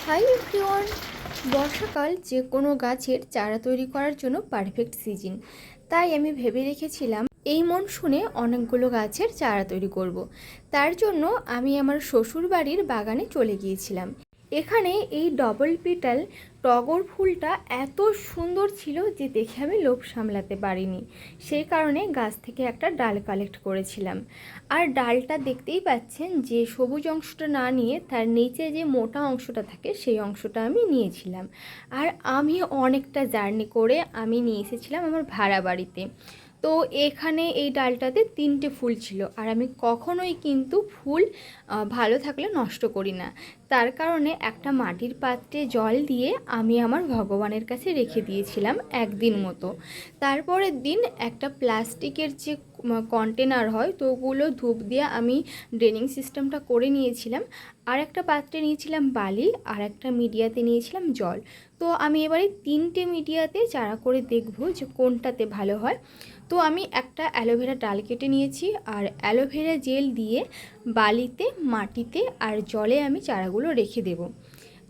Hi everyone. বর্ষাকাল যে কোনো গাছের চারা তৈরি করার জন্য পারফেক্ট সিজন। তাই আমি ভেবে রেখেছিলাম এই মনসুনে অনেকগুলো গাছের চারা তৈরি করব। তার জন্য আমি আমার শ্বশুর বাড়ির বাগানে চলে গিয়েছিলাম। এখানে এই ডবল পেটাল টগর ফুলটা এত সুন্দর ছিল যে দেখে আমি লোভ সামলাতে পারিনি। সেই কারণে গাছ থেকে একটা ডাল কালেক্ট করেছিলাম। আর ডালটা দেখতেই পাচ্ছেন যে সবুজ অংশটা না নিয়ে তার নিচে যে মোটা অংশটা থাকে সেই অংশটা আমি নিয়েছিলাম। আর আমি অনেকটা জার্নি করে আমি নিয়ে এসেছিলাম আমার ভাড়া বাড়িতে। তো এখানে এই ডালটাতে 3টে ফুল ছিল, আর আমি কখনোই কিন্তু ফুল ভালো থাকলে নষ্ট করি না। তার কারণে একটা মাটির পাত্রে জল দিয়ে আমি আমার ভগবানের কাছে রেখে দিয়েছিলাম একদিন মতো। তারপরের দিন একটা প্লাস্টিকের যে কন্টেনার হয় তো ওগুলো ধূপ দিয়ে আমি ড্রেনিং সিস্টেমটা করে নিয়েছিলাম। আর একটা পাত্রে নিয়েছিলাম বালি, আর একটা মিডিয়াতে নিয়েছিলাম জল। তো আমি এবারে 3টে মিডিয়াতে চারা করে দেখব যে কোনটাতে ভালো হয়। তো আমি একটা অ্যালোভেরা ডাল কেটে নিয়েছি, আর অ্যালোভেরা জেল দিয়ে বালিতে, মাটিতে আর জলে আমি চারাগুলো রেখে দেব।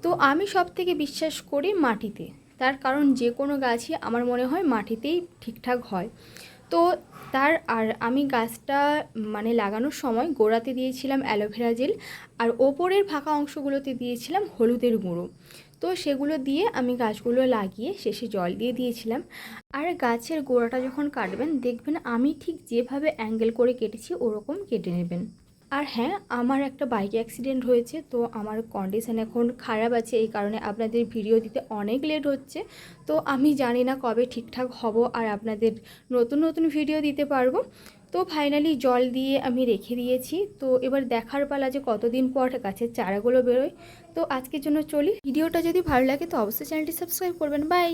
তো আমি সব থেকে বিশ্বাস করি মাটিতে, তার কারণ যে কোনো গাছই আমার মনে হয় মাটিতেই ঠিকঠাক হয়। তো আমি গাছটা লাগানোর সময় গোড়াতে দিয়েছিলাম অ্যালোভেরা জেল, আর ওপরের ফাঁকা অংশগুলোতে দিয়েছিলাম হলুদের গুঁড়ো। তো সেগুলো দিয়ে আমি গাছগুলো লাগিয়ে শেষে জল দিয়ে দিয়েছিলাম। আর গাছের গোড়াটা যখন কাটবেন দেখবেন আমি ঠিক যেভাবে অ্যাঙ্গেল করে কেটেছি ওরকম কেটে নেবেন। আর হ্যাঁ, আমার একটা বাইক অ্যাক্সিডেন্ট হয়েছে, তো আমার কন্ডিশান এখন খারাপ আছে, এই কারণে আপনাদের ভিডিও দিতে অনেক লেট হচ্ছে। তো আমি জানি না কবে ঠিকঠাক হব আর আপনাদের নতুন নতুন ভিডিও দিতে পারবো। তো ফাইনালি জল দিয়ে আমি রেখে দিয়েছি। তো এবার দেখার পালা যে কতদিন পর গাছের চারাগুলো বেরোয়। তো আজকের জন্য চলি। ভিডিওটা যদি ভালো লাগে তো অবশ্যই চ্যানেলটি সাবস্ক্রাইব করবেন। বাই।